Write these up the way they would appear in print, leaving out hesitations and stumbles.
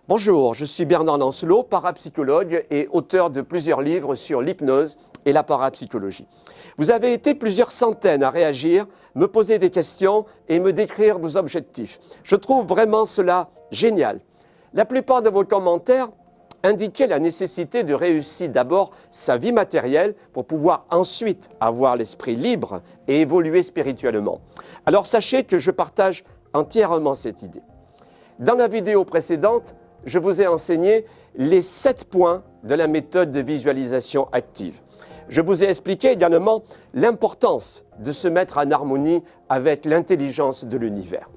Bonjour, je suis Bernard Lancelot, parapsychologue et auteur de plusieurs livres sur l'hypnose et la parapsychologie. Vous avez été plusieurs centaines à réagir, me poser des questions et me décrire vos objectifs. Je trouve vraiment cela génial. La plupart de vos commentaires indiquaient la nécessité de réussir d'abord sa vie matérielle pour pouvoir ensuite avoir l'esprit libre et évoluer spirituellement. Alors sachez que je partage entièrement cette idée. Dans la vidéo précédente, je vous ai enseigné les 7 points de la méthode de visualisation active. Je vous ai expliqué également l'importance de se mettre en harmonie avec l'intelligence de l'univers.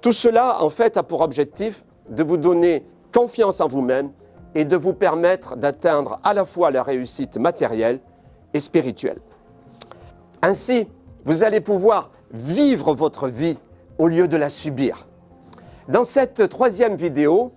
Tout cela, en fait, a pour objectif de vous donner confiance en vous-même et de vous permettre d'atteindre à la fois la réussite matérielle et spirituelle. Ainsi, vous allez pouvoir vivre votre vie au lieu de la subir. Dans cette 3e vidéo,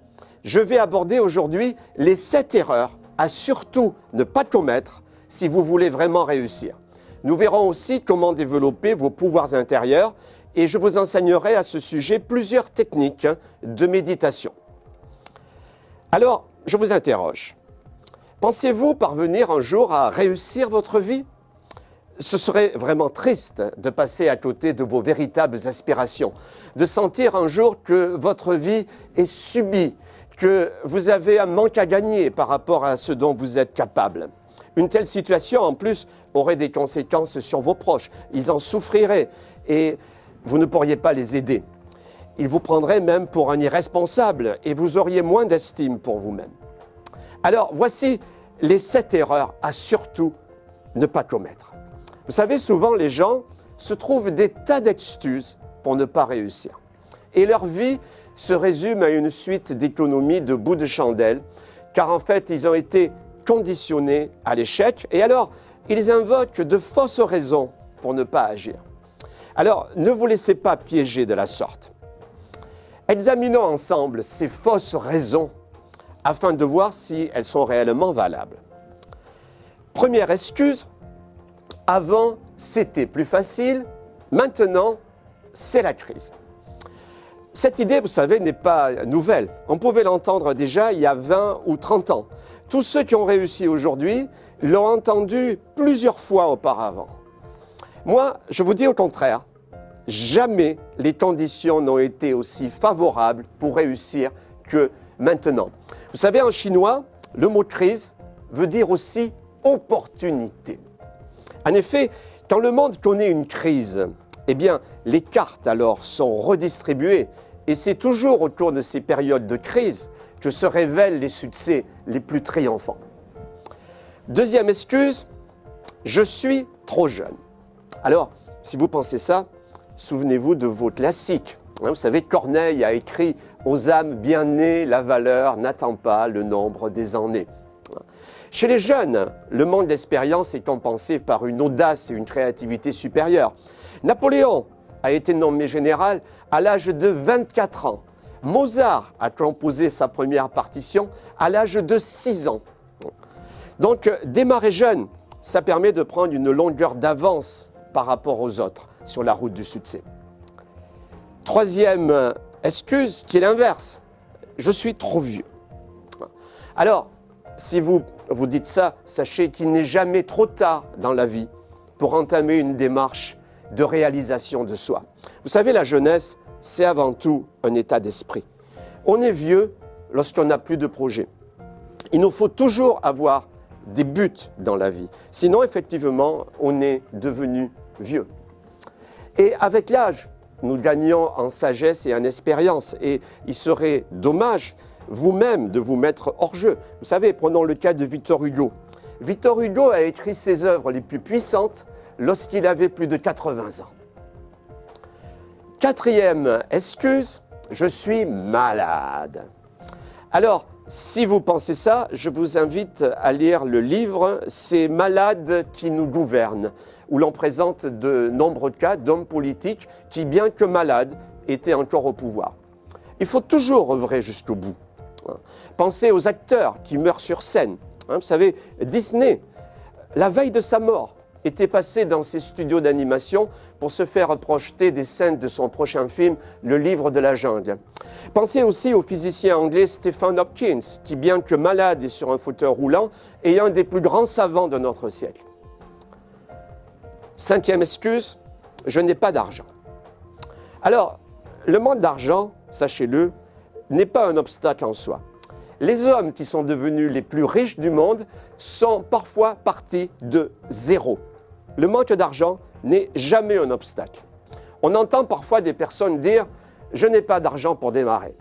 je vais aborder aujourd'hui les 7 erreurs à surtout ne pas commettre si vous voulez vraiment réussir. Nous verrons aussi comment développer vos pouvoirs intérieurs et je vous enseignerai à ce sujet plusieurs techniques de méditation. Alors, je vous interroge. Pensez-vous parvenir un jour à réussir votre vie ? Ce serait vraiment triste de passer à côté de vos véritables aspirations, de sentir un jour que votre vie est subie, que vous avez un manque à gagner par rapport à ce dont vous êtes capable. Une telle situation, en plus, aurait des conséquences sur vos proches. Ils en souffriraient et vous ne pourriez pas les aider. Ils vous prendraient même pour un irresponsable et vous auriez moins d'estime pour vous-même. Alors, voici les 7 erreurs à surtout ne pas commettre. Vous savez, souvent, les gens se trouvent des tas d'excuses pour ne pas réussir. Et leur vie se résume à une suite d'économies de bouts de chandelle, car en fait, ils ont été conditionnés à l'échec, et alors, ils invoquent de fausses raisons pour ne pas agir. Alors, ne vous laissez pas piéger de la sorte. Examinons ensemble ces fausses raisons afin de voir si elles sont réellement valables. Première excuse, avant, c'était plus facile, maintenant, c'est la crise. Cette idée, vous savez, n'est pas nouvelle. On pouvait l'entendre déjà il y a 20 ou 30 ans. Tous ceux qui ont réussi aujourd'hui l'ont entendu plusieurs fois auparavant. Moi, je vous dis au contraire, jamais les conditions n'ont été aussi favorables pour réussir que maintenant. Vous savez, en chinois, le mot crise veut dire aussi opportunité. En effet, quand le monde connaît une crise, eh bien, les cartes alors sont redistribuées et c'est toujours au cours de ces périodes de crise que se révèlent les succès les plus triomphants. Deuxième excuse, je suis trop jeune. Alors, si vous pensez ça, souvenez-vous de vos classiques. Vous savez, Corneille a écrit « Aux âmes bien nées, la valeur n'attend pas le nombre des années ». Chez les jeunes, le manque d'expérience est compensé par une audace et une créativité supérieure. Napoléon a été nommé général à l'âge de 24 ans. Mozart a composé sa première partition à l'âge de 6 ans. Donc, démarrer jeune, ça permet de prendre une longueur d'avance par rapport aux autres sur la route du succès. Troisième excuse, qui est l'inverse. Je suis trop vieux. Alors, si vous dites ça, sachez qu'il n'est jamais trop tard dans la vie pour entamer une démarche de réalisation de soi. Vous savez, la jeunesse, c'est avant tout un état d'esprit. On est vieux lorsqu'on n'a plus de projet. Il nous faut toujours avoir des buts dans la vie. Sinon, effectivement, on est devenu vieux. Et avec l'âge, nous gagnons en sagesse et en expérience. Et il serait dommage vous-même de vous mettre hors jeu. Vous savez, prenons le cas de Victor Hugo. Victor Hugo a écrit ses œuvres les plus puissantes lorsqu'il avait plus de 80 ans. Quatrième excuse, je suis malade. Alors, si vous pensez ça, je vous invite à lire le livre « Ces malades qui nous gouvernent » où l'on présente de nombreux cas d'hommes politiques qui, bien que malades, étaient encore au pouvoir. Il faut toujours œuvrer jusqu'au bout. Pensez aux acteurs qui meurent sur scène. Vous savez, Disney, la veille de sa mort, était passé dans ses studios d'animation pour se faire projeter des scènes de son prochain film, Le Livre de la Jungle. Pensez aussi au physicien anglais Stephen Hopkins, qui, bien que malade et sur un fauteuil roulant, est un des plus grands savants de notre siècle. 5e excuse, je n'ai pas d'argent. Alors, le manque d'argent, sachez-le, n'est pas un obstacle en soi. Les hommes qui sont devenus les plus riches du monde sont parfois partis de zéro. Le manque d'argent n'est jamais un obstacle. On entend parfois des personnes dire « je n'ai pas d'argent pour démarrer ».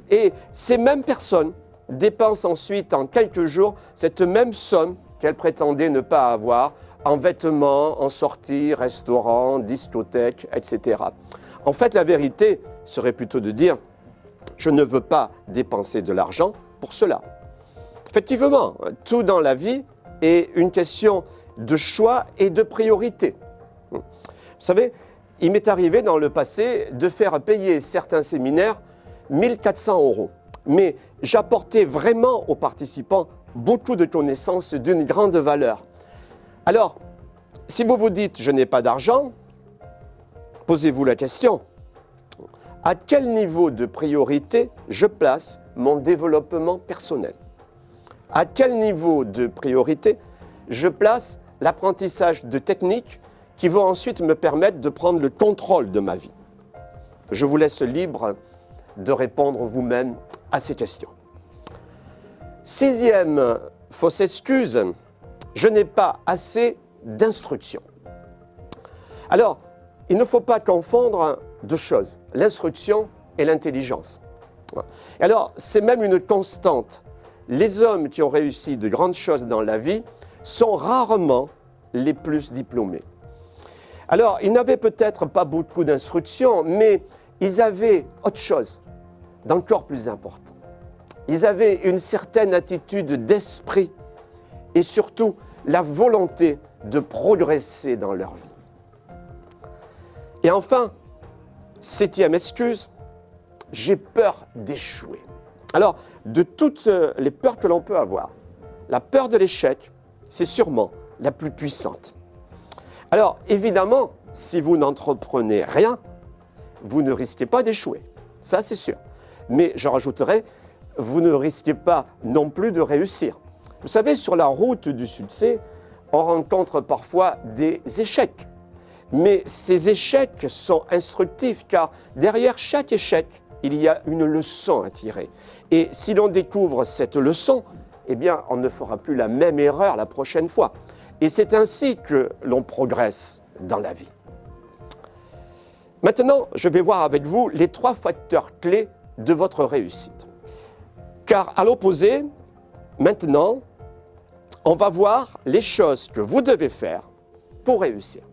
Et ces mêmes personnes dépensent ensuite en quelques jours cette même somme qu'elles prétendaient ne pas avoir en vêtements, en sorties, restaurants, discothèques, etc. En fait, la vérité serait plutôt de dire « je ne veux pas dépenser de l'argent pour cela ». Effectivement, tout dans la vie est une question de choix et de priorité. Vous savez, il m'est arrivé dans le passé de faire payer certains séminaires 1 400 €. Mais j'apportais vraiment aux participants beaucoup de connaissances d'une grande valeur. Alors, si vous vous dites « je n'ai pas d'argent », posez-vous la question, à quel niveau de priorité je place mon développement personnel? À quel niveau de priorité je place l'apprentissage de techniques qui vont ensuite me permettre de prendre le contrôle de ma vie? Je vous laisse libre de répondre vous-même à ces questions. 6e fausse excuse, je n'ai pas assez d'instruction. Alors, il ne faut pas confondre deux choses, l'instruction et l'intelligence. Alors, c'est même une constante. Les hommes qui ont réussi de grandes choses dans la vie sont rarement les plus diplômés. Alors, ils n'avaient peut-être pas beaucoup d'instruction, mais ils avaient autre chose d'encore plus important. Ils avaient une certaine attitude d'esprit et surtout la volonté de progresser dans leur vie. Et enfin, 7e excuse, j'ai peur d'échouer. Alors, de toutes les peurs que l'on peut avoir, la peur de l'échec, c'est sûrement la plus puissante. Alors, évidemment, si vous n'entreprenez rien, vous ne risquez pas d'échouer. Ça, c'est sûr. Mais je rajouterais, vous ne risquez pas non plus de réussir. Vous savez, sur la route du succès, on rencontre parfois des échecs. Mais ces échecs sont instructifs car derrière chaque échec, il y a une leçon à tirer. Et si l'on découvre cette leçon, eh bien, on ne fera plus la même erreur la prochaine fois. Et c'est ainsi que l'on progresse dans la vie. Maintenant, je vais voir avec vous les 3 facteurs clés de votre réussite. Car à l'opposé, maintenant, on va voir les choses que vous devez faire pour réussir.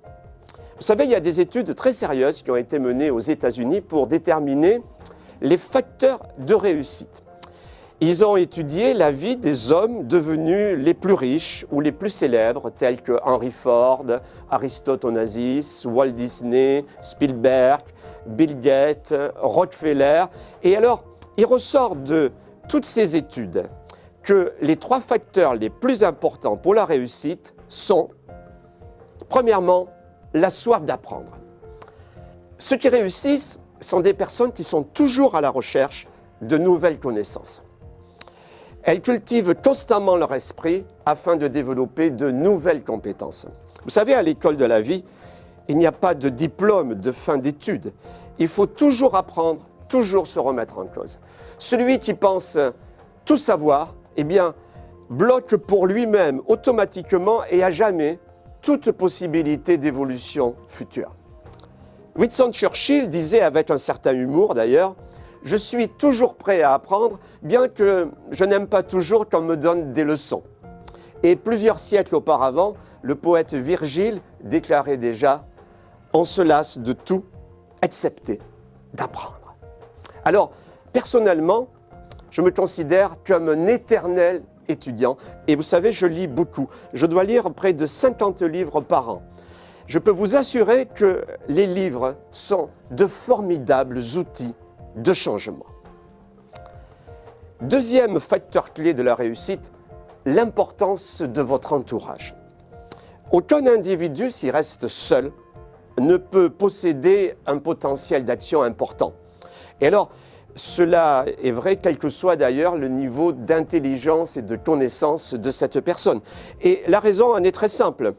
Vous savez, il y a des études très sérieuses qui ont été menées aux États-Unis pour déterminer les facteurs de réussite. Ils ont étudié la vie des hommes devenus les plus riches ou les plus célèbres, tels que Henry Ford, Aristote Onassis, Walt Disney, Spielberg, Bill Gates, Rockefeller. Et alors, il ressort de toutes ces études que les 3 facteurs les plus importants pour la réussite sont, premièrement, la soif d'apprendre. Ceux qui réussissent sont des personnes qui sont toujours à la recherche de nouvelles connaissances. Elles cultivent constamment leur esprit afin de développer de nouvelles compétences. Vous savez, à l'école de la vie, il n'y a pas de diplôme de fin d'études. Il faut toujours apprendre, toujours se remettre en cause. Celui qui pense tout savoir, eh bien, bloque pour lui-même automatiquement et à jamais toute possibilité d'évolution future. Winston Churchill disait avec un certain humour d'ailleurs, « Je suis toujours prêt à apprendre, bien que je n'aime pas toujours qu'on me donne des leçons. » Et plusieurs siècles auparavant, le poète Virgile déclarait déjà « On se lasse de tout, excepté d'apprendre. » Alors, personnellement, je me considère comme un éternel étudiant. Et vous savez, je lis beaucoup. Je dois lire près de 50 livres par an. Je peux vous assurer que les livres sont de formidables outils de changement. 2e facteur clé de la réussite, l'importance de votre entourage. Aucun individu, s'il reste seul, ne peut posséder un potentiel d'action important. Et alors, cela est vrai quel que soit d'ailleurs le niveau d'intelligence et de connaissance de cette personne. Et la raison en est très simple.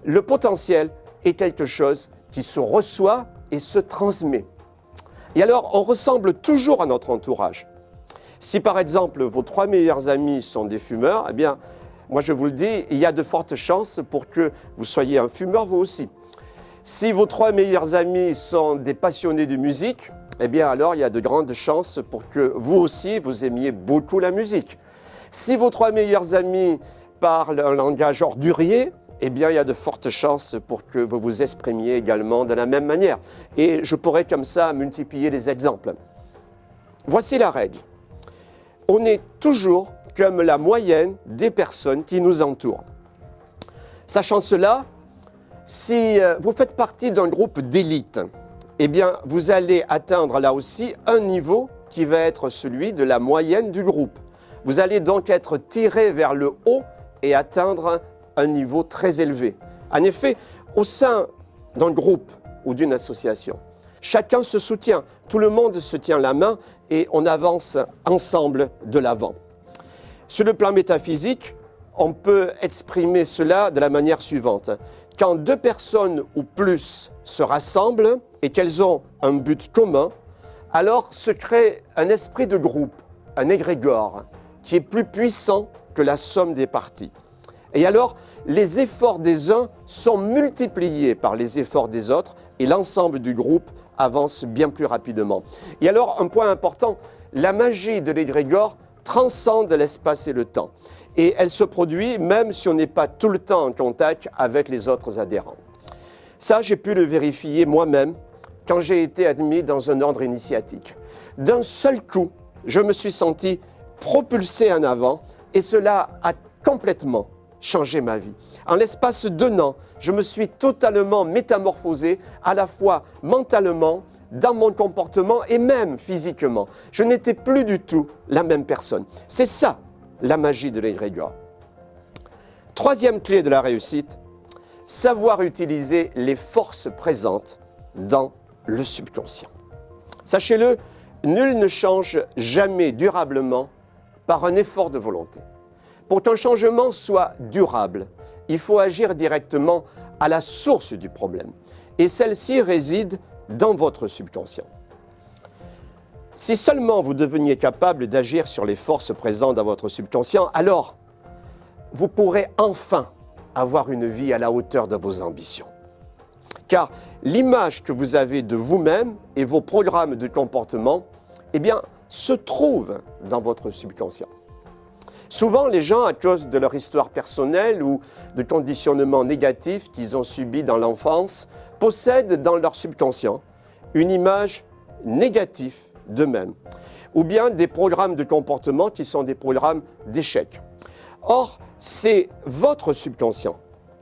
Le potentiel est quelque chose qui se reçoit et se transmet. Et alors, on ressemble toujours à notre entourage. Si par exemple, vos 3 meilleurs amis sont des fumeurs, eh bien, moi je vous le dis, il y a de fortes chances pour que vous soyez un fumeur vous aussi. Si vos 3 meilleurs amis sont des passionnés de musique, eh bien alors il y a de grandes chances pour que vous aussi vous aimiez beaucoup la musique. Si vos 3 meilleurs amis parlent un langage ordurier, eh bien il y a de fortes chances pour que vous vous exprimiez également de la même manière. Et je pourrais comme ça multiplier les exemples. Voici la règle. On est toujours comme la moyenne des personnes qui nous entourent. Sachant cela, si vous faites partie d'un groupe d'élite, eh bien, vous allez atteindre là aussi un niveau qui va être celui de la moyenne du groupe. Vous allez donc être tiré vers le haut et atteindre un niveau très élevé. En effet, au sein d'un groupe ou d'une association, chacun se soutient, tout le monde se tient la main et on avance ensemble de l'avant. Sur le plan métaphysique, on peut exprimer cela de la manière suivante. Quand 2 personnes ou plus se rassemblent et qu'elles ont un but commun, alors se crée un esprit de groupe, un égrégore, qui est plus puissant que la somme des parties. Et alors, les efforts des uns sont multipliés par les efforts des autres et l'ensemble du groupe avance bien plus rapidement. Et alors, un point important, la magie de l'égrégore transcende l'espace et le temps. Et elle se produit même si on n'est pas tout le temps en contact avec les autres adhérents. Ça, j'ai pu le vérifier moi-même quand j'ai été admis dans un ordre initiatique. D'un seul coup, je me suis senti propulsé en avant et cela a complètement changé ma vie. En l'espace d'1 an, je me suis totalement métamorphosé, à la fois mentalement, dans mon comportement et même physiquement. Je n'étais plus du tout la même personne. C'est ça, la magie de l'égrégore. 3e clé de la réussite, savoir utiliser les forces présentes dans le subconscient. Sachez-le, nul ne change jamais durablement par un effort de volonté. Pour qu'un changement soit durable, il faut agir directement à la source du problème. Et celle-ci réside dans votre subconscient. Si seulement vous deveniez capable d'agir sur les forces présentes dans votre subconscient, alors vous pourrez enfin avoir une vie à la hauteur de vos ambitions. Car l'image que vous avez de vous-même et vos programmes de comportement, eh bien, se trouvent dans votre subconscient. Souvent, les gens, à cause de leur histoire personnelle ou de conditionnements négatifs qu'ils ont subis dans l'enfance, possèdent dans leur subconscient une image négative d'eux-mêmes, ou bien des programmes de comportement qui sont des programmes d'échec. Or, c'est votre subconscient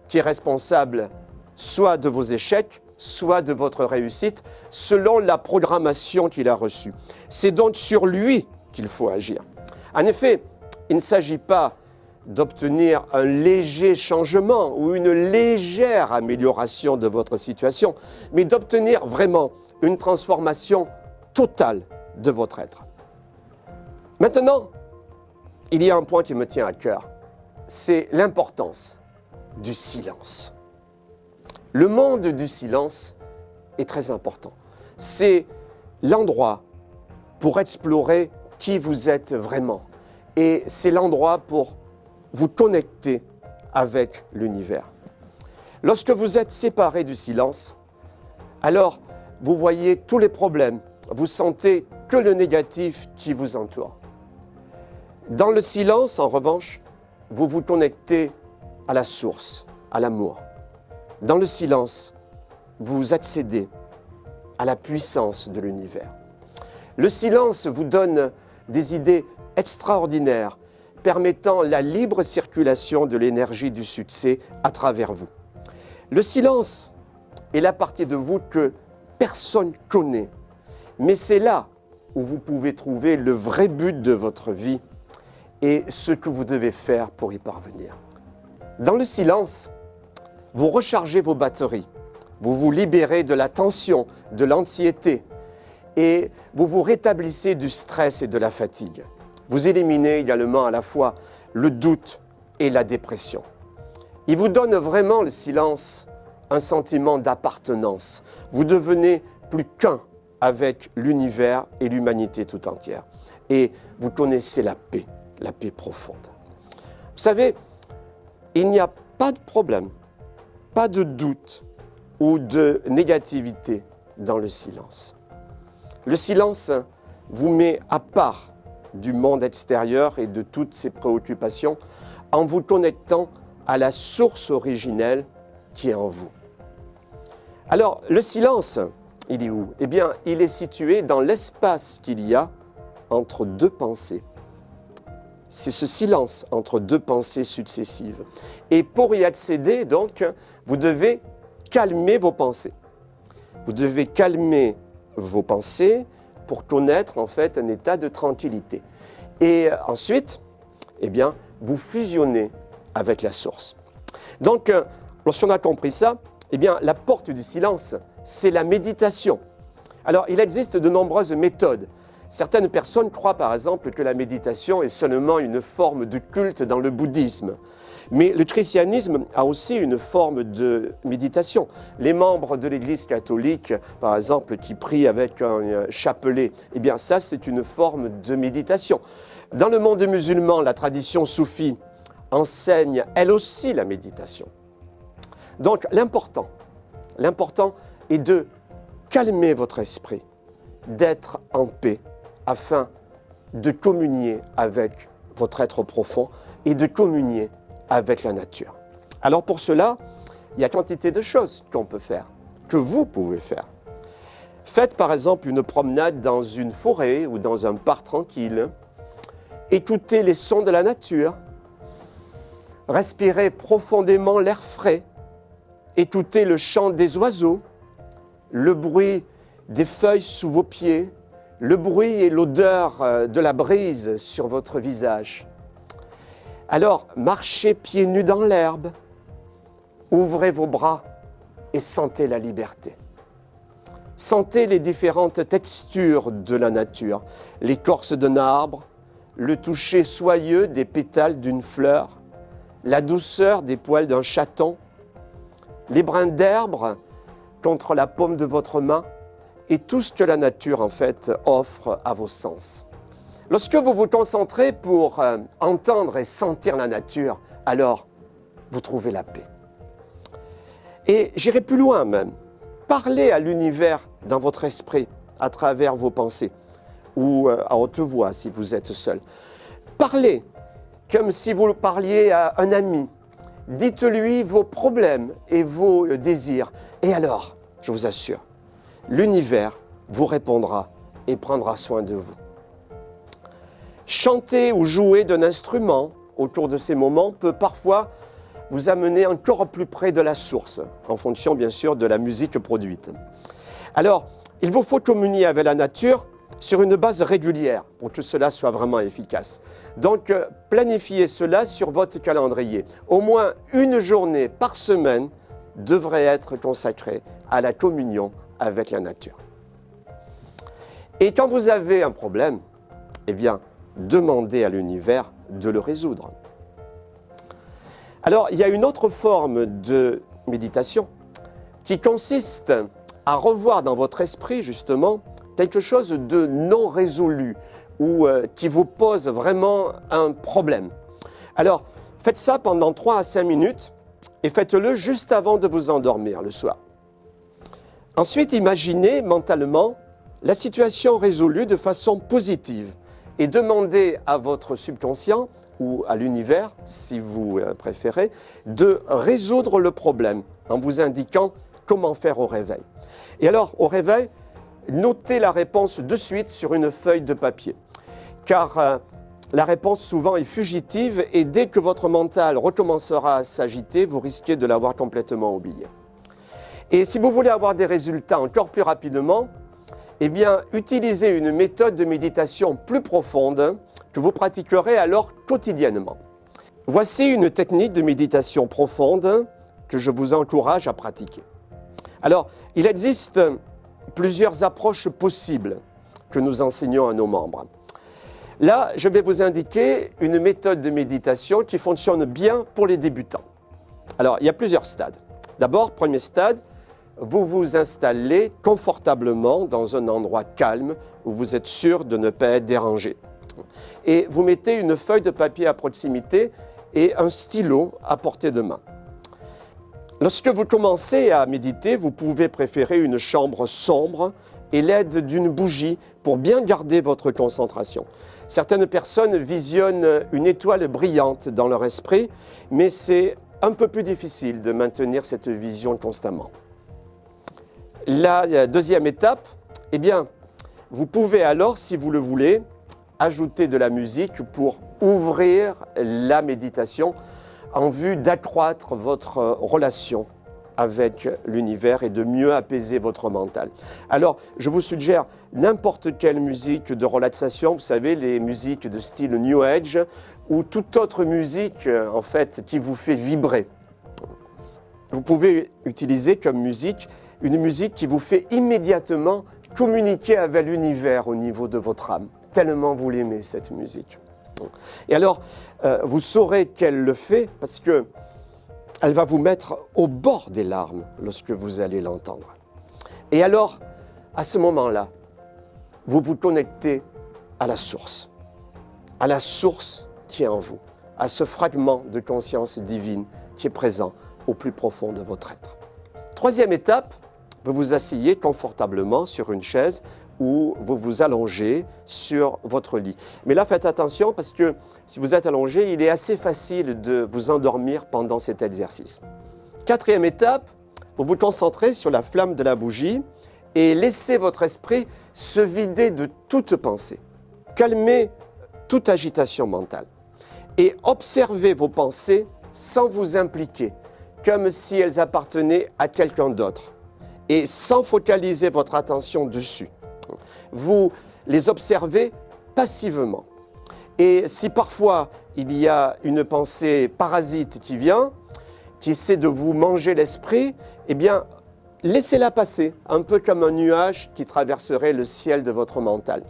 qui est responsable soit de vos échecs, soit de votre réussite, selon la programmation qu'il a reçue. C'est donc sur lui qu'il faut agir. En effet, il ne s'agit pas d'obtenir un léger changement ou une légère amélioration de votre situation, mais d'obtenir vraiment une transformation totale de votre être. Maintenant, il y a un point qui me tient à cœur, c'est l'importance du silence. Le monde du silence est très important. C'est l'endroit pour explorer qui vous êtes vraiment. Et c'est l'endroit pour vous connecter avec l'univers. Lorsque vous êtes séparé du silence, alors vous voyez tous les problèmes, vous sentez que le négatif qui vous entoure. Dans le silence, en revanche, vous vous connectez à la source, à l'amour. Dans le silence, vous accédez à la puissance de l'univers. Le silence vous donne des idées extraordinaires permettant la libre circulation de l'énergie du succès à travers vous. Le silence est la partie de vous que personne connaît, mais c'est là où vous pouvez trouver le vrai but de votre vie et ce que vous devez faire pour y parvenir. Dans le silence, vous rechargez vos batteries, vous vous libérez de la tension, de l'anxiété et vous vous rétablissez du stress et de la fatigue. Vous éliminez également à la fois le doute et la dépression. Il vous donne vraiment, le silence, un sentiment d'appartenance. Vous devenez plus qu'un avec l'univers et l'humanité tout entière. Et vous connaissez la paix profonde. Vous savez, il n'y a pas de problème, pas de doute ou de négativité dans le silence. Le silence vous met à part du monde extérieur et de toutes ses préoccupations en vous connectant à la source originelle qui est en vous. Alors, le silence, il est où? Eh bien, il est situé dans l'espace qu'il y a entre deux pensées. C'est ce silence entre deux pensées successives. Et pour y accéder, donc, vous devez calmer vos pensées. Vous devez calmer vos pensées pour connaître, en fait, un état de tranquillité. Et ensuite, eh bien, vous fusionnez avec la source. Donc, lorsqu'on a compris ça, eh bien, la porte du silence, c'est la méditation. Alors, il existe de nombreuses méthodes. Certaines personnes croient, par exemple, que la méditation est seulement une forme de culte dans le bouddhisme. Mais le christianisme a aussi une forme de méditation. Les membres de l'Église catholique, par exemple, qui prient avec un chapelet, eh bien, ça, c'est une forme de méditation. Dans le monde musulman, la tradition soufie enseigne, elle aussi, la méditation. Donc, l'important est de calmer votre esprit, d'être en paix, afin de communier avec votre être profond et de communier avec la nature. Alors pour cela, il y a quantité de choses qu'on peut faire, que vous pouvez faire. Faites par exemple une promenade dans une forêt ou dans un parc tranquille. Écoutez les sons de la nature. Respirez profondément l'air frais. Écoutez le chant des oiseaux, le bruit des feuilles sous vos pieds, le bruit et l'odeur de la brise sur votre visage. Alors, marchez pieds nus dans l'herbe, ouvrez vos bras et sentez la liberté. Sentez les différentes textures de la nature, l'écorce d'un arbre, le toucher soyeux des pétales d'une fleur, la douceur des poils d'un chaton, les brins d'herbe contre la paume de votre main et tout ce que la nature en fait offre à vos sens. Lorsque vous vous concentrez pour entendre et sentir la nature, alors vous trouvez la paix. Et j'irai plus loin même. Parlez à l'univers dans votre esprit à travers vos pensées ou à haute voix si vous êtes seul. Parlez comme si vous parliez à un ami. Dites-lui vos problèmes et vos désirs. Et alors, je vous assure, l'univers vous répondra et prendra soin de vous. Chanter ou jouer d'un instrument autour de ces moments peut parfois vous amener encore plus près de la source, en fonction bien sûr de la musique produite. Alors, il vous faut communier avec la nature sur une base régulière pour que cela soit vraiment efficace. Donc, planifiez cela sur votre calendrier. Au moins une journée par semaine devrait être consacrée à la communion avec la nature. Et quand vous avez un problème, eh bien, demandez à l'univers de le résoudre. Alors, il y a une autre forme de méditation qui consiste à revoir dans votre esprit, justement, quelque chose de non résolu ou qui vous pose vraiment un problème. Alors, faites ça pendant 3 à 5 minutes et faites-le juste avant de vous endormir le soir. Ensuite, imaginez mentalement la situation résolue de façon positive et demandez à votre subconscient ou à l'univers, si vous préférez, de résoudre le problème en vous indiquant comment faire au réveil. Et alors, au réveil, notez la réponse de suite sur une feuille de papier, car la réponse souvent est fugitive et dès que votre mental recommencera à s'agiter, vous risquez de l'avoir complètement oublié. Et si vous voulez avoir des résultats encore plus rapidement, eh bien, utilisez une méthode de méditation plus profonde que vous pratiquerez alors quotidiennement. Voici une technique de méditation profonde que je vous encourage à pratiquer. Alors, il existe plusieurs approches possibles que nous enseignons à nos membres. Là, je vais vous indiquer une méthode de méditation qui fonctionne bien pour les débutants. Alors, il y a plusieurs stades. D'abord, premier stade, vous vous installez confortablement dans un endroit calme où vous êtes sûr de ne pas être dérangé. Et vous mettez une feuille de papier à proximité et un stylo à portée de main. Lorsque vous commencez à méditer, vous pouvez préférer une chambre sombre et l'aide d'une bougie pour bien garder votre concentration. Certaines personnes visionnent une étoile brillante dans leur esprit, mais c'est un peu plus difficile de maintenir cette vision constamment. La deuxième étape, eh bien, vous pouvez alors, si vous le voulez, ajouter de la musique pour ouvrir la méditation en vue d'accroître votre relation avec l'univers et de mieux apaiser votre mental. Alors, je vous suggère n'importe quelle musique de relaxation, vous savez, les musiques de style New Age ou toute autre musique, en fait, qui vous fait vibrer. Vous pouvez utiliser comme musique une musique qui vous fait immédiatement communiquer avec l'univers au niveau de votre âme, tellement vous l'aimez, cette musique. Et alors, vous saurez qu'elle le fait parce que elle va vous mettre au bord des larmes lorsque vous allez l'entendre. Et alors, à ce moment-là, vous vous connectez à la source qui est en vous, à ce fragment de conscience divine qui est présent au plus profond de votre être. Troisième étape, vous vous asseyez confortablement sur une chaise ou vous vous allongez sur votre lit. Mais là, faites attention parce que si vous êtes allongé, il est assez facile de vous endormir pendant cet exercice. Quatrième étape, vous vous concentrez sur la flamme de la bougie et laissez votre esprit se vider de toute pensée. Calmez toute agitation mentale et observez vos pensées sans vous impliquer, comme si elles appartenaient à quelqu'un d'autre et sans focaliser votre attention dessus. Vous les observez passivement. Et si parfois il y a une pensée parasite qui vient, qui essaie de vous manger l'esprit, eh bien, laissez-la passer, un peu comme un nuage qui traverserait le ciel de votre mental.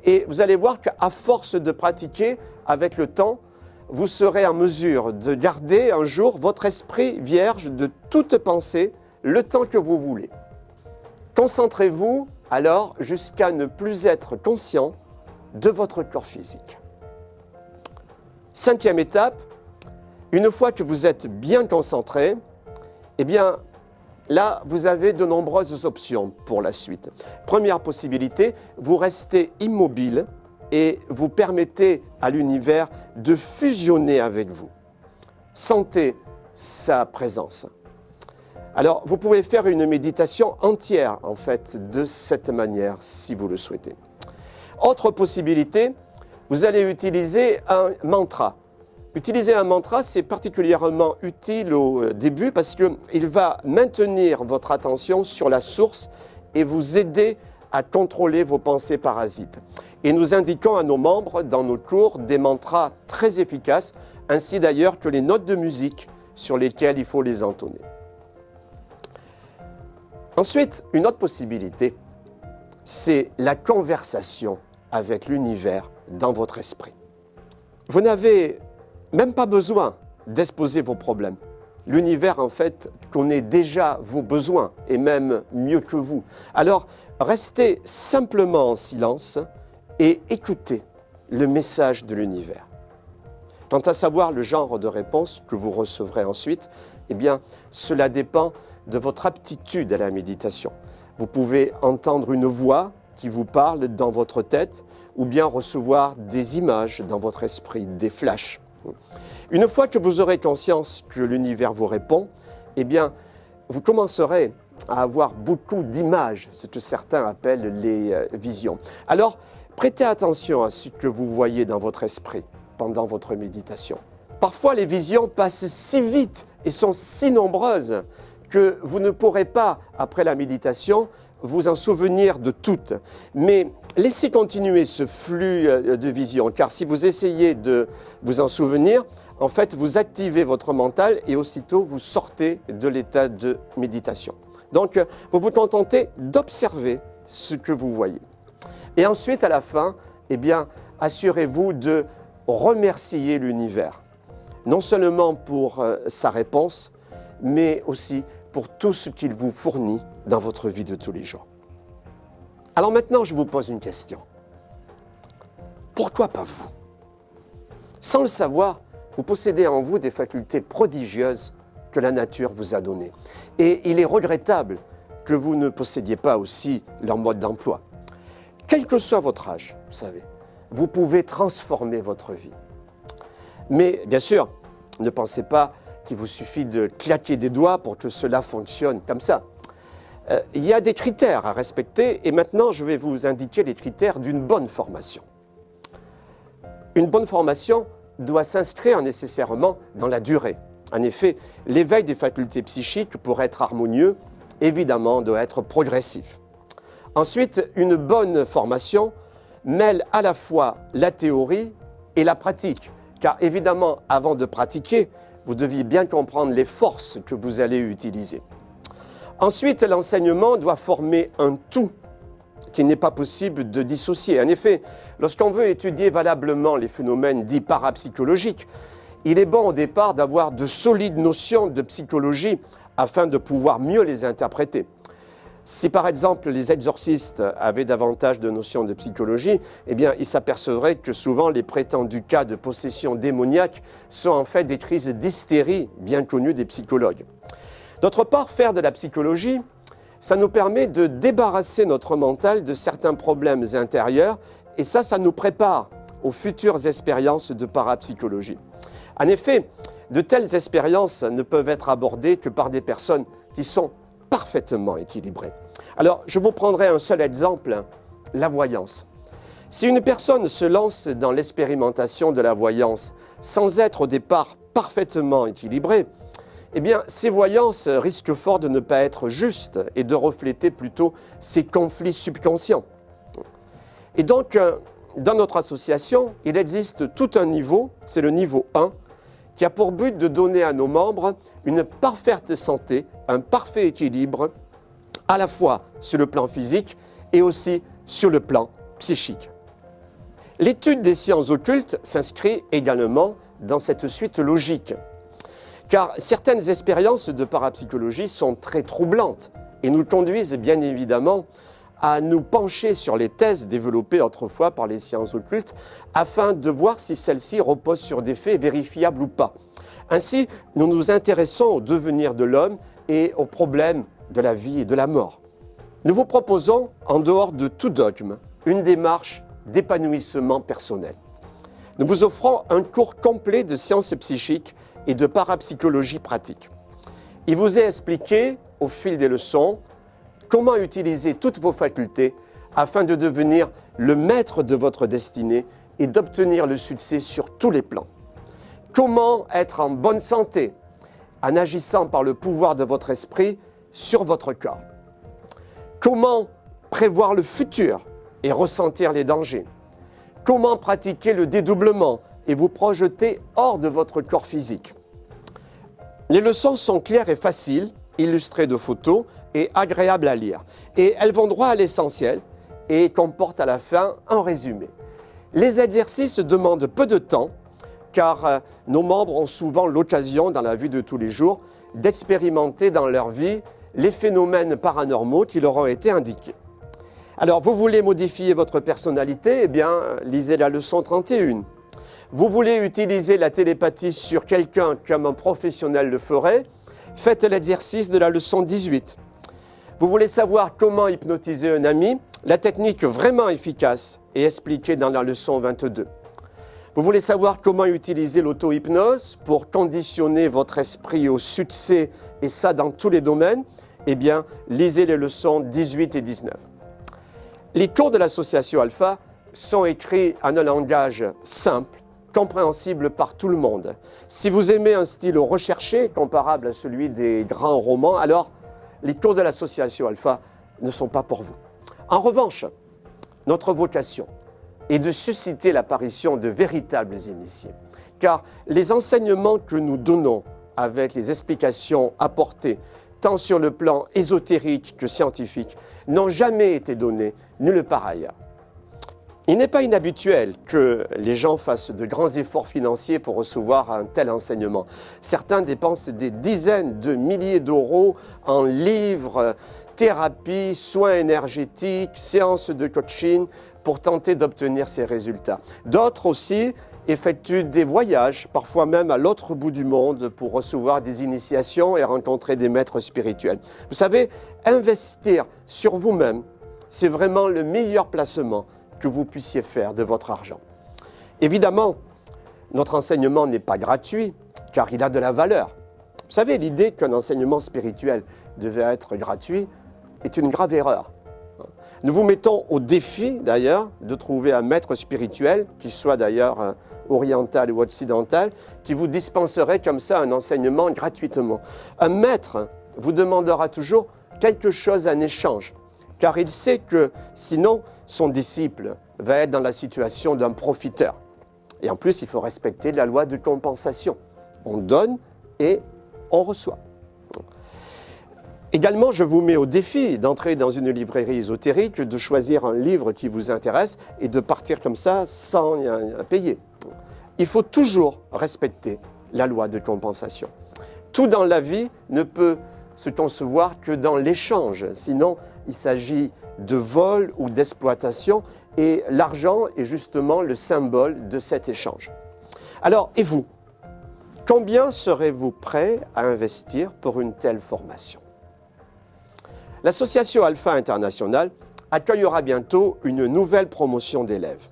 Et vous allez voir qu'à force de pratiquer, avec le temps, vous serez en mesure de garder un jour votre esprit vierge de toute pensée le temps que vous voulez. Concentrez-vous alors jusqu'à ne plus être conscient de votre corps physique. Cinquième étape, une fois que vous êtes bien concentré, eh bien, là, vous avez de nombreuses options pour la suite. Première possibilité, vous restez immobile et vous permettez à l'univers de fusionner avec vous. Sentez sa présence. Alors, vous pouvez faire une méditation entière, en fait, de cette manière, si vous le souhaitez. Autre possibilité, vous allez utiliser un mantra. Utiliser un mantra, c'est particulièrement utile au début parce qu'il va maintenir votre attention sur la source et vous aider à contrôler vos pensées parasites. Et nous indiquons à nos membres dans nos cours des mantras très efficaces, ainsi d'ailleurs que les notes de musique sur lesquelles il faut les entonner. Ensuite, une autre possibilité, c'est la conversation avec l'univers dans votre esprit. Vous n'avez même pas besoin d'exposer vos problèmes. L'univers, en fait, connaît déjà vos besoins, et même mieux que vous. Alors, restez simplement en silence et écoutez le message de l'univers. Quant à savoir le genre de réponse que vous recevrez ensuite, eh bien, cela dépend de votre aptitude à la méditation. Vous pouvez entendre une voix qui vous parle dans votre tête ou bien recevoir des images dans votre esprit, des flashs. Une fois que vous aurez conscience que l'univers vous répond, eh bien, vous commencerez à avoir beaucoup d'images, ce que certains appellent les visions. Alors, prêtez attention à ce que vous voyez dans votre esprit pendant votre méditation. Parfois, les visions passent si vite et sont si nombreuses que vous ne pourrez pas, après la méditation, vous en souvenir de toutes. Mais laissez continuer ce flux de visions, car si vous essayez de vous en souvenir, en fait, vous activez votre mental et aussitôt vous sortez de l'état de méditation. Donc, vous vous contentez d'observer ce que vous voyez. Et ensuite, à la fin, eh bien, assurez-vous de remercier l'univers. Non seulement pour sa réponse, mais aussi pour tout ce qu'il vous fournit dans votre vie de tous les jours. Alors maintenant, je vous pose une question. Pourquoi pas vous? Sans le savoir, vous possédez en vous des facultés prodigieuses que la nature vous a données. Et il est regrettable que vous ne possédiez pas aussi leur mode d'emploi. Quel que soit votre âge, vous savez, vous pouvez transformer votre vie. Mais bien sûr, ne pensez pas qu'il vous suffit de claquer des doigts pour que cela fonctionne comme ça. Il y a des critères à respecter et maintenant je vais vous indiquer les critères d'une bonne formation. Une bonne formation doit s'inscrire nécessairement dans la durée. En effet, l'éveil des facultés psychiques, pour être harmonieux, évidemment, doit être progressif. Ensuite, une bonne formation mêle à la fois la théorie et la pratique. Car évidemment, avant de pratiquer, vous deviez bien comprendre les forces que vous allez utiliser. Ensuite, l'enseignement doit former un tout qu'il n'est pas possible de dissocier. En effet, lorsqu'on veut étudier valablement les phénomènes dits parapsychologiques, il est bon au départ d'avoir de solides notions de psychologie afin de pouvoir mieux les interpréter. Si par exemple les exorcistes avaient davantage de notions de psychologie, eh bien ils s'apercevraient que souvent les prétendus cas de possession démoniaque sont en fait des crises d'hystérie bien connues des psychologues. D'autre part, faire de la psychologie, ça nous permet de débarrasser notre mental de certains problèmes intérieurs et ça nous prépare aux futures expériences de parapsychologie. En effet, de telles expériences ne peuvent être abordées que par des personnes qui sont parfaitement équilibrées. Alors, je vous prendrai un seul exemple, la voyance. Si une personne se lance dans l'expérimentation de la voyance sans être au départ parfaitement équilibrée, eh bien, ces voyances risquent fort de ne pas être justes et de refléter plutôt ses conflits subconscients. Et donc, dans notre association, il existe tout un niveau, c'est le niveau 1, qui a pour but de donner à nos membres une parfaite santé, un parfait équilibre, à la fois sur le plan physique et aussi sur le plan psychique. L'étude des sciences occultes s'inscrit également dans cette suite logique. Car certaines expériences de parapsychologie sont très troublantes et nous conduisent bien évidemment à nous pencher sur les thèses développées autrefois par les sciences occultes afin de voir si celles-ci reposent sur des faits vérifiables ou pas. Ainsi, nous nous intéressons au devenir de l'homme et aux problèmes de la vie et de la mort. Nous vous proposons, en dehors de tout dogme, une démarche d'épanouissement personnel. Nous vous offrons un cours complet de sciences psychiques et de parapsychologie pratique. Il vous est expliqué, au fil des leçons, comment utiliser toutes vos facultés afin de devenir le maître de votre destinée et d'obtenir le succès sur tous les plans. Comment être en bonne santé en agissant par le pouvoir de votre esprit sur votre corps. Comment prévoir le futur et ressentir les dangers. Comment pratiquer le dédoublement et vous projeter hors de votre corps physique. Les leçons sont claires et faciles, illustrées de photos et agréables à lire. Et elles vont droit à l'essentiel et comportent à la fin un résumé. Les exercices demandent peu de temps car nos membres ont souvent l'occasion dans la vie de tous les jours d'expérimenter dans leur vie les phénomènes paranormaux qui leur ont été indiqués. Alors, vous voulez modifier votre personnalité? Eh bien, lisez la leçon 31. Vous voulez utiliser la télépathie sur quelqu'un comme un professionnel le ferait? Faites l'exercice de la leçon 18. Vous voulez savoir comment hypnotiser un ami? La technique vraiment efficace est expliquée dans la leçon 22. Vous voulez savoir comment utiliser l'auto-hypnose pour conditionner votre esprit au succès, et ça dans tous les domaines? Eh bien, lisez les leçons 18 et 19. Les cours de l'association Alpha sont écrits en un langage simple, compréhensible par tout le monde. Si vous aimez un style recherché, comparable à celui des grands romans, alors les cours de l'association Alpha ne sont pas pour vous. En revanche, notre vocation est de susciter l'apparition de véritables initiés. car les enseignements que nous donnons avec les explications apportées, tant sur le plan ésotérique que scientifique, n'ont jamais été donnés nulle part ailleurs. Il n'est pas inhabituel que les gens fassent de grands efforts financiers pour recevoir un tel enseignement. Certains dépensent des dizaines de milliers d'euros en livres, thérapies, soins énergétiques, séances de coaching pour tenter d'obtenir ces résultats. D'autres aussi effectuent des voyages, parfois même à l'autre bout du monde, pour recevoir des initiations et rencontrer des maîtres spirituels. Vous savez, investir sur vous-même, c'est vraiment le meilleur placement que vous puissiez faire de votre argent. Évidemment, notre enseignement n'est pas gratuit, car il a de la valeur. Vous savez, l'idée qu'un enseignement spirituel devait être gratuit est une grave erreur. Nous vous mettons au défi, d'ailleurs, de trouver un maître spirituel, qui soit d'ailleurs oriental ou occidental, qui vous dispenserait comme ça un enseignement gratuitement. Un maître vous demandera toujours quelque chose en échange, car il sait que sinon, son disciple va être dans la situation d'un profiteur. Et en plus, il faut respecter la loi de compensation. On donne et on reçoit. Également, je vous mets au défi d'entrer dans une librairie ésotérique, de choisir un livre qui vous intéresse et de partir comme ça sans payer. Il faut toujours respecter la loi de compensation. Tout dans la vie ne peut se concevoir que dans l'échange. Sinon, il s'agit de vol ou d'exploitation et l'argent est justement le symbole de cet échange. Alors, et vous? Combien serez-vous prêt à investir pour une telle formation? L'Association Alpha International accueillera bientôt une nouvelle promotion d'élèves.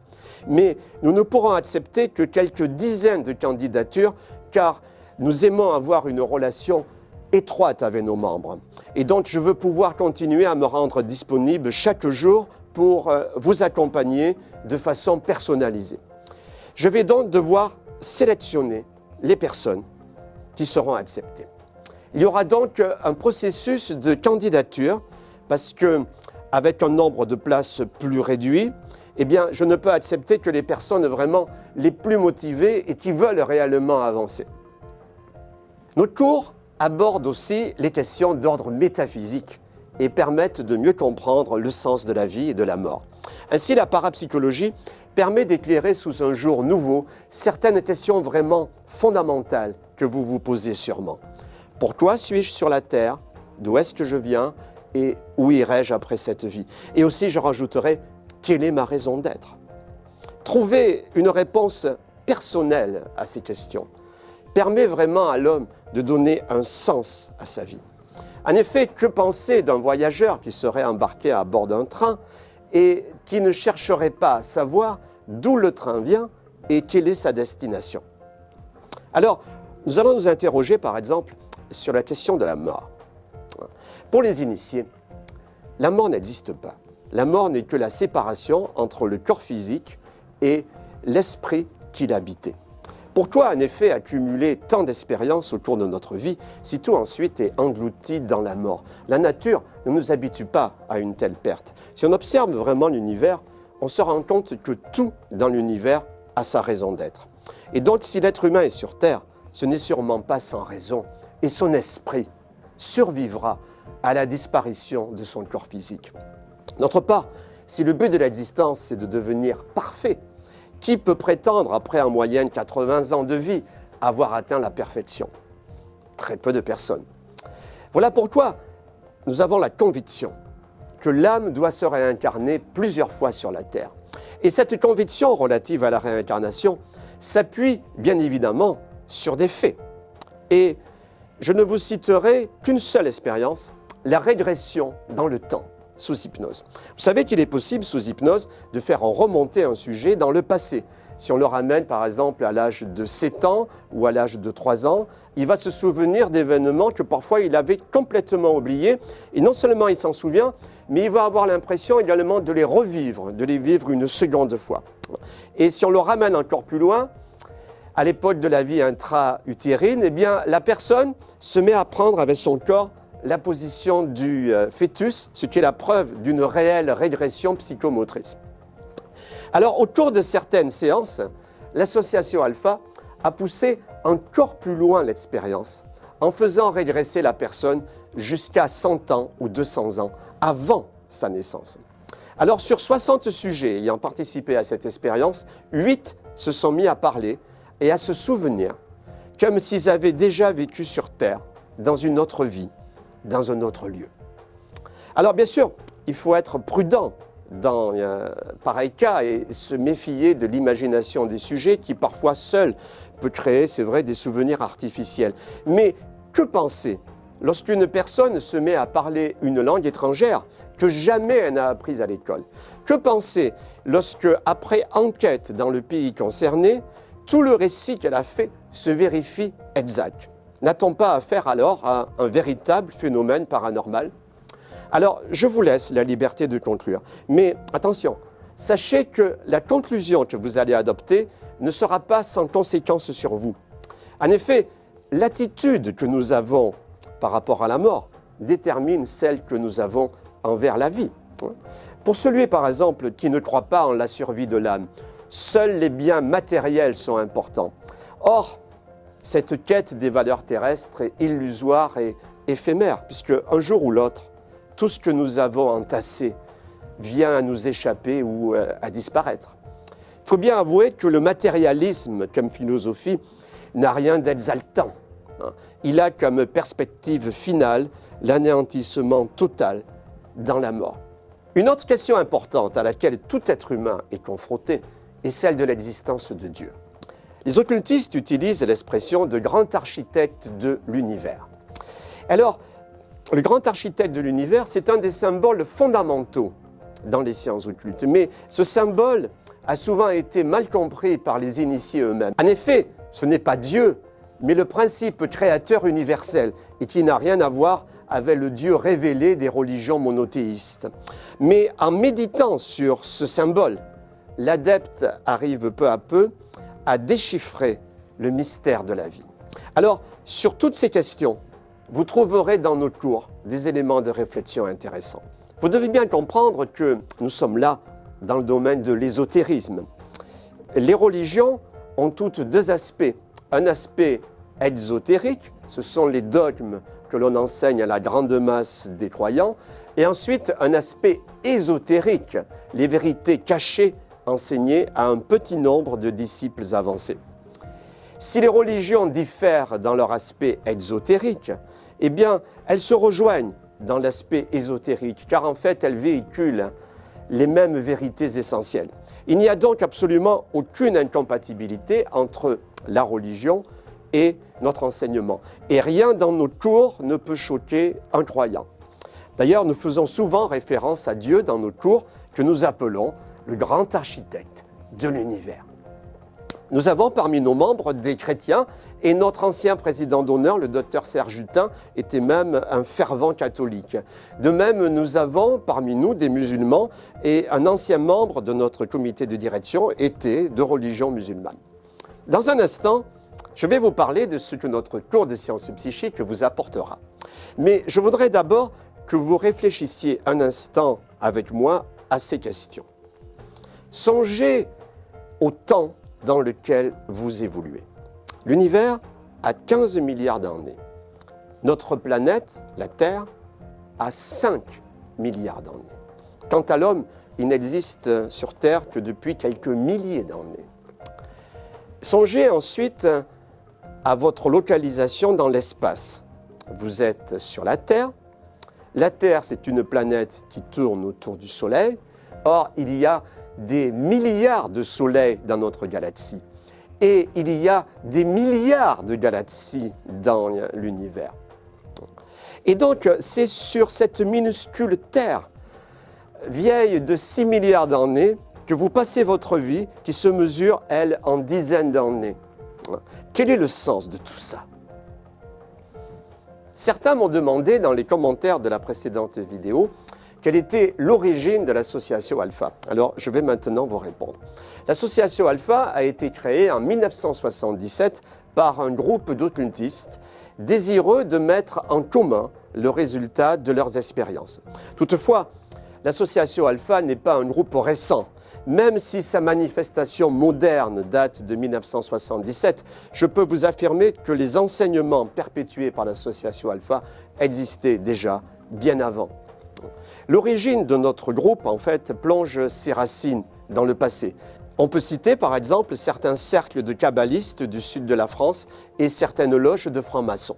Mais nous ne pourrons accepter que quelques dizaines de candidatures car nous aimons avoir une relation étroite avec nos membres. Et donc, je veux pouvoir continuer à me rendre disponible chaque jour pour vous accompagner de façon personnalisée. Je vais donc devoir sélectionner les personnes qui seront acceptées. Il y aura donc un processus de candidature parce que, avec un nombre de places plus réduit, eh bien, je ne peux accepter que les personnes vraiment les plus motivées et qui veulent réellement avancer. Notre cours aborde aussi les questions d'ordre métaphysique et permettent de mieux comprendre le sens de la vie et de la mort. Ainsi, la parapsychologie permet d'éclairer sous un jour nouveau certaines questions vraiment fondamentales que vous vous posez sûrement. Pourquoi suis-je sur la terre? D'où est-ce que je viens? Et où irai-je après cette vie? Et aussi, je rajouterai, quelle est ma raison d'être? Trouver une réponse personnelle à ces questions permet vraiment à l'homme de donner un sens à sa vie. En effet, que penser d'un voyageur qui serait embarqué à bord d'un train et qui ne chercherait pas à savoir d'où le train vient et quelle est sa destination? Alors, nous allons nous interroger par exemple sur la question de la mort. Pour les initiés, la mort n'existe pas. La mort n'est que la séparation entre le corps physique et l'esprit qui l'habitait. Pourquoi en effet accumuler tant d'expériences au cours de notre vie si tout ensuite est englouti dans la mort? La nature ne nous habitue pas à une telle perte. Si on observe vraiment l'univers, on se rend compte que tout dans l'univers a sa raison d'être. Et donc si l'être humain est sur Terre, ce n'est sûrement pas sans raison. Et son esprit survivra à la disparition de son corps physique. D'autre part, si le but de l'existence c'est de devenir parfait, qui peut prétendre, après en moyenne 80 ans de vie, avoir atteint la perfection? Très peu de personnes. Voilà pourquoi nous avons la conviction que l'âme doit se réincarner plusieurs fois sur la terre. Et cette conviction relative à la réincarnation s'appuie bien évidemment sur des faits. Et je ne vous citerai qu'une seule expérience, la régression dans le temps sous hypnose. Vous savez qu'il est possible sous hypnose de faire remonter un sujet dans le passé. Si on le ramène par exemple à l'âge de 7 ans ou à l'âge de 3 ans, il va se souvenir d'événements que parfois il avait complètement oubliés. Et non seulement il s'en souvient, mais il va avoir l'impression également de les revivre, de les vivre une seconde fois. Et si on le ramène encore plus loin, à l'époque de la vie intra-utérine, eh bien, la personne se met à prendre avec son corps la position du fœtus, ce qui est la preuve d'une réelle régression psychomotrice. Alors, au cours de certaines séances, l'association Alpha à pousser encore plus loin l'expérience, en faisant régresser la personne jusqu'à 100 ans ou 200 ans avant sa naissance. Alors, sur 60 sujets ayant participé à cette expérience, 8 se sont mis à parler et à se souvenir comme s'ils avaient déjà vécu sur Terre, dans une autre vie, dans un autre lieu. Alors, bien sûr, il faut être prudent dans pareil cas et se méfier de l'imagination des sujets qui, parfois, seul peut créer, c'est vrai, des souvenirs artificiels. Mais que penser lorsqu'une personne se met à parler une langue étrangère que jamais elle n'a apprise à l'école? Que penser lorsque, après enquête dans le pays concerné, tout le récit qu'elle a fait se vérifie exact? N'a-t-on pas affaire alors à un véritable phénomène paranormal? Alors, je vous laisse la liberté de conclure. Mais attention, sachez que la conclusion que vous allez adopter ne sera pas sans conséquence sur vous. En effet, l'attitude que nous avons par rapport à la mort détermine celle que nous avons envers la vie. Pour celui, par exemple, qui ne croit pas en la survie de l'âme, seuls les biens matériels sont importants. Or, cette quête des valeurs terrestres est illusoire et éphémère, puisque un jour ou l'autre, tout ce que nous avons entassé vient à nous échapper ou à disparaître. Il faut bien avouer que le matérialisme, comme philosophie, n'a rien d'exaltant. Il a comme perspective finale l'anéantissement total dans la mort. Une autre question importante à laquelle tout être humain est confronté est celle de l'existence de Dieu. Les occultistes utilisent l'expression de grand architecte de l'univers. Alors, le grand architecte de l'univers, c'est un des symboles fondamentaux dans les sciences occultes. Mais ce symbole a souvent été mal compris par les initiés eux-mêmes. En effet, ce n'est pas Dieu, mais le principe créateur universel et qui n'a rien à voir avec le Dieu révélé des religions monothéistes. Mais en méditant sur ce symbole, l'adepte arrive peu à peu à déchiffrer le mystère de la vie. Alors, sur toutes ces questions, vous trouverez dans nos cours des éléments de réflexion intéressants. Vous devez bien comprendre que nous sommes là dans le domaine de l'ésotérisme. Les religions ont toutes deux aspects. Un aspect exotérique, ce sont les dogmes que l'on enseigne à la grande masse des croyants, et ensuite un aspect ésotérique, les vérités cachées enseignées à un petit nombre de disciples avancés. Si les religions diffèrent dans leur aspect exotérique, eh bien, elles se rejoignent dans l'aspect ésotérique, car en fait, elles véhiculent les mêmes vérités essentielles. Il n'y a donc absolument aucune incompatibilité entre la religion et notre enseignement. Et rien dans nos cours ne peut choquer un croyant. D'ailleurs, nous faisons souvent référence à Dieu dans nos cours que nous appelons le grand architecte de l'univers. Nous avons parmi nos membres des chrétiens et notre ancien président d'honneur, le docteur Serge Hutin, était même un fervent catholique. De même, nous avons parmi nous des musulmans et un ancien membre de notre comité de direction était de religion musulmane. Dans un instant, je vais vous parler de ce que notre cours de sciences psychiques vous apportera. Mais je voudrais d'abord que vous réfléchissiez un instant avec moi à ces questions. Songez au temps dans lequel vous évoluez. L'univers a 15 milliards d'années. Notre planète, la Terre, a 5 milliards d'années. Quant à l'homme, il n'existe sur Terre que depuis quelques milliers d'années. Songez ensuite à votre localisation dans l'espace. Vous êtes sur la Terre. La Terre, c'est une planète qui tourne autour du Soleil. Or, il y a des milliards de soleils dans notre galaxie. Et il y a des milliards de galaxies dans l'univers. Et donc, c'est sur cette minuscule Terre, vieille de 6 milliards d'années, que vous passez votre vie, qui se mesure, elle, en dizaines d'années. Quel est le sens de tout ça? Certains m'ont demandé dans les commentaires de la précédente vidéo quelle était l'origine de l'association Alpha. Alors, je vais maintenant vous répondre. L'association Alpha a été créée en 1977 par un groupe d'occultistes désireux de mettre en commun le résultat de leurs expériences. Toutefois, l'association Alpha n'est pas un groupe récent. même si sa manifestation moderne date de 1977, je peux vous affirmer que les enseignements perpétués par l'association Alpha existaient déjà bien avant. L'origine de notre groupe, en fait, plonge ses racines dans le passé. On peut citer par exemple certains cercles de kabbalistes du sud de la France et certaines loges de francs-maçons.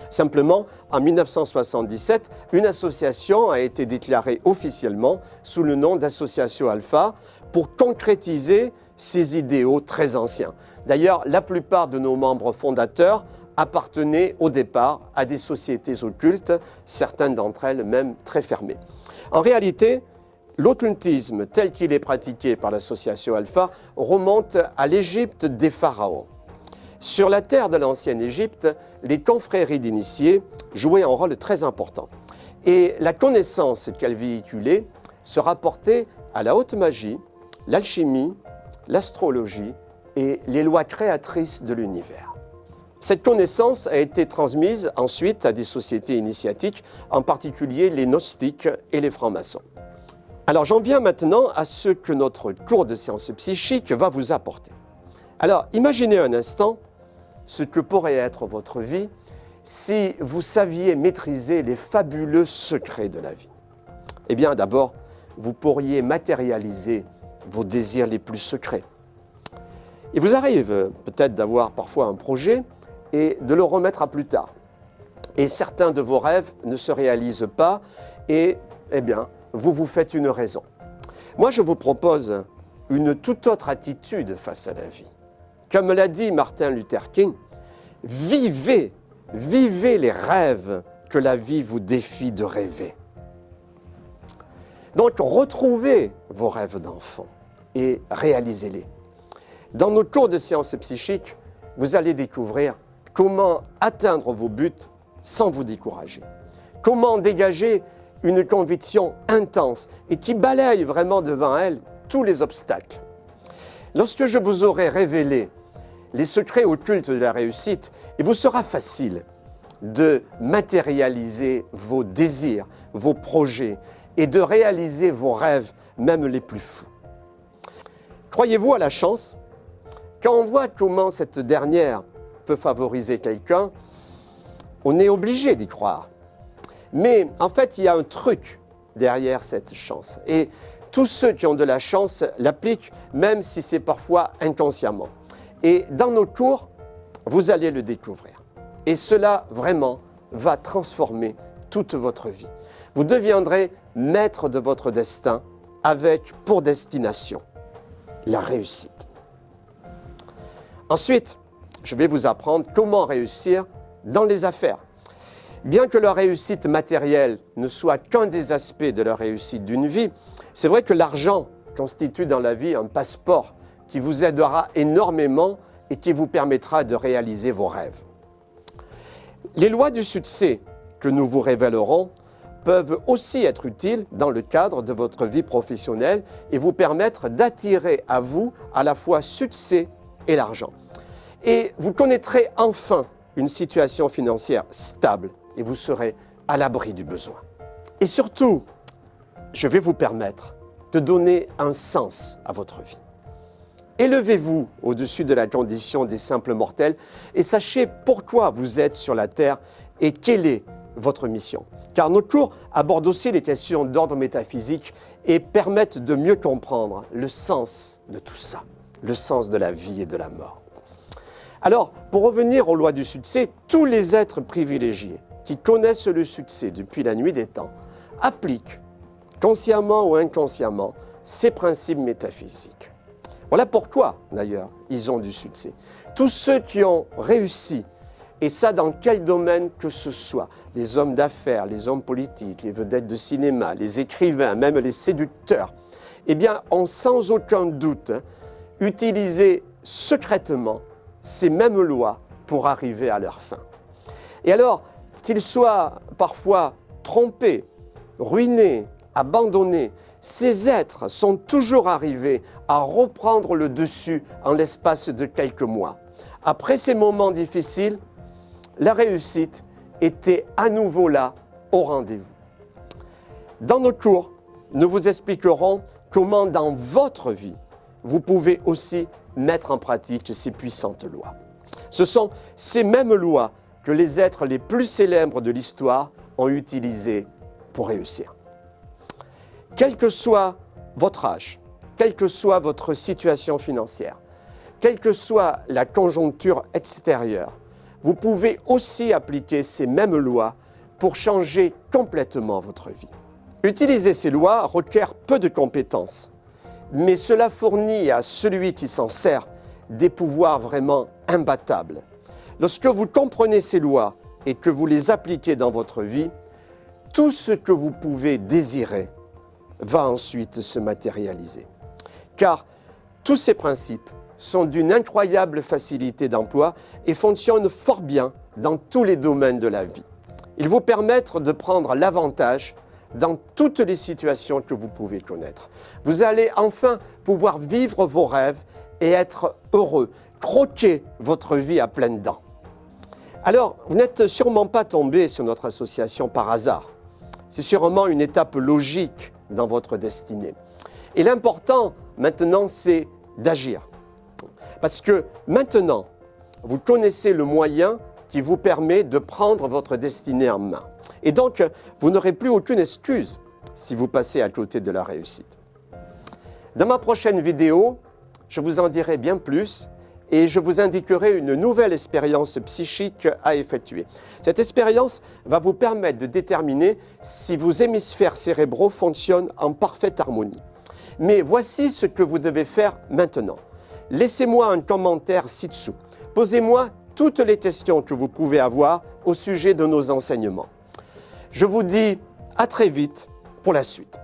Simplement, en 1977, une association a été déclarée officiellement sous le nom d'Association Alpha pour concrétiser ses idéaux très anciens. D'ailleurs, la plupart de nos membres fondateurs appartenaient au départ à des sociétés occultes, certaines d'entre elles même très fermées. En réalité, l'occultisme tel qu'il est pratiqué par l'association Alpha remonte à l'Égypte des pharaons. Sur la terre de l'ancienne Égypte, les confréries d'initiés jouaient un rôle très important. Et la connaissance qu'elles véhiculaient se rapportait à la haute magie, l'alchimie, l'astrologie et les lois créatrices de l'univers. Cette connaissance a été transmise ensuite à des sociétés initiatiques, en particulier les gnostiques et les francs-maçons. Alors j'en viens maintenant à ce que notre cours de sciences psychiques va vous apporter. Alors imaginez un instant ce que pourrait être votre vie si vous saviez maîtriser les fabuleux secrets de la vie. Eh bien d'abord, vous pourriez matérialiser vos désirs les plus secrets. Il vous arrive peut-être d'avoir parfois un projet et de le remettre à plus tard. Et certains de vos rêves ne se réalisent pas et, eh bien, vous vous faites une raison. Moi, je vous propose une toute autre attitude face à la vie. Comme l'a dit Martin Luther King, vivez les rêves que la vie vous défie de rêver. Donc, retrouvez vos rêves d'enfant et réalisez-les. Dans nos cours de sciences psychiques, vous allez découvrir comment atteindre vos buts sans vous décourager. Comment dégager une conviction intense et qui balaye vraiment devant elle tous les obstacles. Lorsque je vous aurai révélé les secrets occultes de la réussite, il vous sera facile de matérialiser vos désirs, vos projets et de réaliser vos rêves, même les plus fous. Croyez-vous à la chance? Quand on voit comment cette dernière peut favoriser quelqu'un, on est obligé d'y croire. Mais en fait, il y a un truc derrière cette chance. Et tous ceux qui ont de la chance l'appliquent, même si c'est parfois inconsciemment. Et dans nos cours, vous allez le découvrir. Et cela, vraiment, va transformer toute votre vie. Vous deviendrez maître de votre destin avec pour destination la réussite. Ensuite, je vais vous apprendre comment réussir dans les affaires. Bien que la réussite matérielle ne soit qu'un des aspects de la réussite d'une vie, c'est vrai que l'argent constitue dans la vie un passeport qui vous aidera énormément et qui vous permettra de réaliser vos rêves. Les lois du succès que nous vous révélerons peuvent aussi être utiles dans le cadre de votre vie professionnelle et vous permettre d'attirer à vous à la fois succès et l'argent. Et vous connaîtrez enfin une situation financière stable et vous serez à l'abri du besoin. Et surtout, je vais vous permettre de donner un sens à votre vie. Élevez-vous au-dessus de la condition des simples mortels et sachez pourquoi vous êtes sur la terre et quelle est votre mission. Car nos cours abordent aussi les questions d'ordre métaphysique et permettent de mieux comprendre le sens de tout ça, le sens de la vie et de la mort. Alors, pour revenir aux lois du succès, tous les êtres privilégiés qui connaissent le succès depuis la nuit des temps appliquent, consciemment ou inconsciemment, ces principes métaphysiques. Voilà pourquoi, d'ailleurs, ils ont du succès. Tous ceux qui ont réussi, et ça dans quel domaine que ce soit, les hommes d'affaires, les hommes politiques, les vedettes de cinéma, les écrivains, même les séducteurs, eh bien, ont sans aucun doute utilisé secrètement ces mêmes lois pour arriver à leur fin. Et alors, qu'ils soient parfois trompés, ruinés, abandonnés, ces êtres sont toujours arrivés à reprendre le dessus en l'espace de quelques mois. Après ces moments difficiles, la réussite était à nouveau là, au rendez-vous. Dans nos cours, nous vous expliquerons comment dans votre vie, vous pouvez aussi mettre en pratique ces puissantes lois. Ce sont ces mêmes lois que les êtres les plus célèbres de l'histoire ont utilisées pour réussir. Quel que soit votre âge, quelle que soit votre situation financière, quelle que soit la conjoncture extérieure, vous pouvez aussi appliquer ces mêmes lois pour changer complètement votre vie. Utiliser ces lois requiert peu de compétences, mais cela fournit à celui qui s'en sert des pouvoirs vraiment imbattables. Lorsque vous comprenez ces lois et que vous les appliquez dans votre vie, tout ce que vous pouvez désirer va ensuite se matérialiser. Car tous ces principes sont d'une incroyable facilité d'emploi et fonctionnent fort bien dans tous les domaines de la vie. Ils vous permettent de prendre l'avantage dans toutes les situations que vous pouvez connaître. Vous allez enfin pouvoir vivre vos rêves et être heureux, croquer votre vie à pleines dents. Alors, vous n'êtes sûrement pas tombé sur notre association par hasard. C'est sûrement une étape logique dans votre destinée. Et l'important maintenant, c'est d'agir. Parce que maintenant, vous connaissez le moyen qui vous permet de prendre votre destinée en main. Et donc, vous n'aurez plus aucune excuse si vous passez à côté de la réussite. Dans ma prochaine vidéo, je vous en dirai bien plus et je vous indiquerai une nouvelle expérience psychique à effectuer. Cette expérience va vous permettre de déterminer si vos hémisphères cérébraux fonctionnent en parfaite harmonie. Mais voici ce que vous devez faire maintenant. Laissez-moi un commentaire ci-dessous. Posez-moi toutes les questions que vous pouvez avoir au sujet de nos enseignements. Je vous dis à très vite pour la suite.